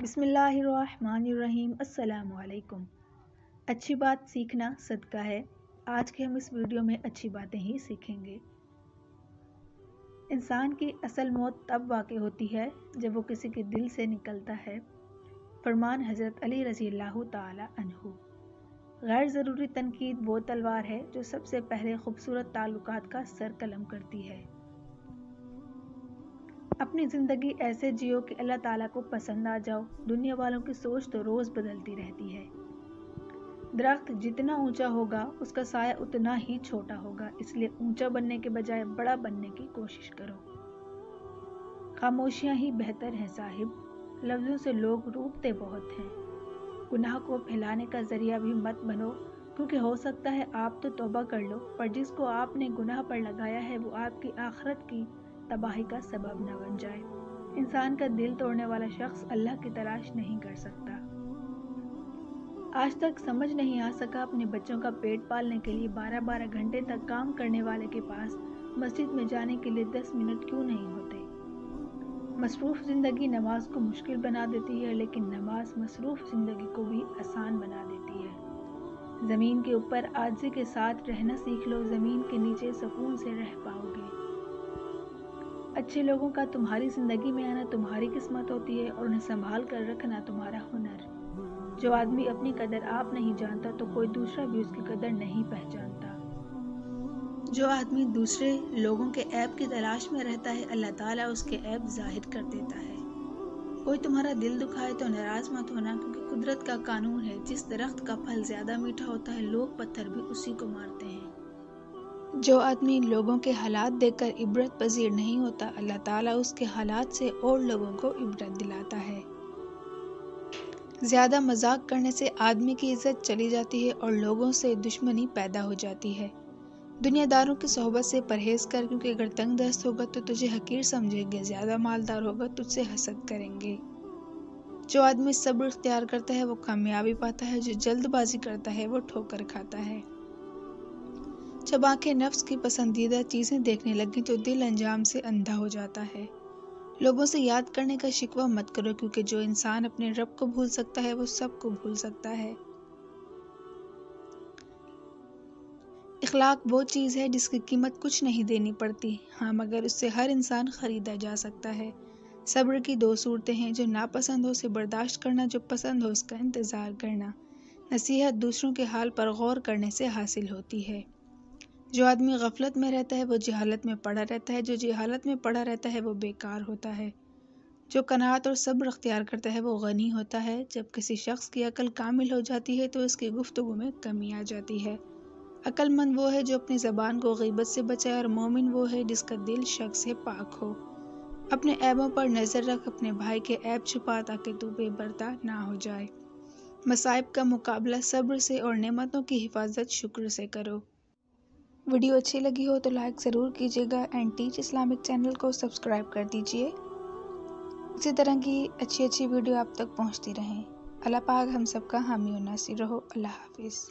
بسم اللہ الرحمن الرحیم۔ السلام علیکم۔ اچھی بات سیکھنا صدقہ ہے۔ آج کے ہم اس ویڈیو میں اچھی باتیں ہی سیکھیں گے۔ انسان کی اصل موت تب واقع ہوتی ہے جب وہ کسی کے دل سے نکلتا ہے۔ فرمان حضرت علی رضی اللہ تعالی عنہ۔ غیر ضروری تنقید وہ تلوار ہے جو سب سے پہلے خوبصورت تعلقات کا سر قلم کرتی ہے۔ اپنی زندگی ایسے جیو کہ اللہ تعالیٰ کو پسند آ جاؤ۔ دنیا والوں کی سوچ تو روز بدلتی رہتی ہے۔ درخت جتنا اونچا ہوگا اس کا سایہ اتنا ہی چھوٹا ہوگا، اس لیے اونچا بننے کے بجائے بڑا بننے کی کوشش کرو۔ خاموشیاں ہی بہتر ہیں صاحب، لفظوں سے لوگ روٹھتے بہت ہیں۔ گناہ کو پھیلانے کا ذریعہ بھی مت بنو، کیونکہ ہو سکتا ہے آپ تو توبہ کر لو پر جس کو آپ نے گناہ پر لگایا ہے وہ آپ کی آخرت کی تباہی کا سبب نہ بن جائے۔ انسان کا دل توڑنے والا شخص اللہ کی تلاش نہیں کر سکتا۔ آج تک سمجھ نہیں آ سکا اپنے بچوں کا پیٹ پالنے کے لیے 12 گھنٹے تک کام کرنے والے کے پاس مسجد میں جانے کے لیے 10 منٹ کیوں نہیں ہوتے۔ مصروف زندگی نماز کو مشکل بنا دیتی ہے، لیکن نماز مصروف زندگی کو بھی آسان بنا دیتی ہے۔ زمین کے اوپر عاجزی کے ساتھ رہنا سیکھ لو، زمین کے نیچے سکون سے رہ پاؤ گے۔ اچھے لوگوں کا تمہاری زندگی میں آنا تمہاری قسمت ہوتی ہے اور انہیں سنبھال کر رکھنا تمہارا ہنر۔ جو آدمی اپنی قدر آپ نہیں جانتا تو کوئی دوسرا بھی اس کی قدر نہیں پہچانتا۔ جو آدمی دوسرے لوگوں کے عیب کی تلاش میں رہتا ہے اللہ تعالیٰ اس کے عیب ظاہر کر دیتا ہے۔ کوئی تمہارا دل دکھائے تو ناراض مت ہونا، کیونکہ قدرت کا قانون ہے، جس درخت کا پھل زیادہ میٹھا ہوتا ہے لوگ پتھر بھی اسی کو مارتے ہیں۔ جو آدمی لوگوں کے حالات دیکھ کر عبرت پذیر نہیں ہوتا اللہ تعالیٰ اس کے حالات سے اور لوگوں کو عبرت دلاتا ہے۔ زیادہ مذاق کرنے سے آدمی کی عزت چلی جاتی ہے اور لوگوں سے دشمنی پیدا ہو جاتی ہے۔ دنیا داروں کی صحبت سے پرہیز کر، کیونکہ اگر تنگ دست ہوگا تو تجھے حقیر سمجھیں گے، زیادہ مالدار ہوگا تجھ سے حسد کریں گے۔ جو آدمی صبر اختیار کرتا ہے وہ کامیابی پاتا ہے، جو جلد بازی کرتا ہے وہ ٹھوکر کھاتا ہے۔ جب آنکھیں نفس کی پسندیدہ چیزیں دیکھنے لگیں تو دل انجام سے اندھا ہو جاتا ہے۔ لوگوں سے یاد کرنے کا شکوہ مت کرو، کیونکہ جو انسان اپنے رب کو بھول سکتا ہے وہ سب کو بھول سکتا ہے۔ اخلاق وہ چیز ہے جس کی قیمت کچھ نہیں دینی پڑتی، ہاں مگر اس سے ہر انسان خریدا جا سکتا ہے۔ صبر کی 2 صورتیں ہیں، جو ناپسند ہو اسے برداشت کرنا، جو پسند ہو اس کا انتظار کرنا۔ نصیحت دوسروں کے حال پر غور کرنے سے حاصل ہوتی ہے۔ جو آدمی غفلت میں رہتا ہے وہ جہالت میں پڑا رہتا ہے، جو جہالت میں پڑا رہتا ہے وہ بیکار ہوتا ہے۔ جو قناعت اور صبر اختیار کرتا ہے وہ غنی ہوتا ہے۔ جب کسی شخص کی عقل کامل ہو جاتی ہے تو اس کی گفتگو میں کمی آ جاتی ہے۔ عقل مند وہ ہے جو اپنی زبان کو غیبت سے بچائے، اور مومن وہ ہے جس کا دل شک سے پاک ہو۔ اپنے عیبوں پر نظر رکھ، اپنے بھائی کے عیب چھپا تاکہ تو بے پردہ نہ ہو جائے۔ مصائب کا مقابلہ صبر سے اور نعمتوں کی حفاظت شکر سے کرو۔ ویڈیو اچھی لگی ہو تو لائک ضرور کیجیے گا اینڈ ٹیچ اسلامک چینل کو سبسکرائب کر دیجیے۔ اسی طرح کی اچھی ویڈیو آپ تک پہنچتی رہیں۔ اللہ پاک ہم سب کا حامی و ناصر رہو۔ اللہ حافظ۔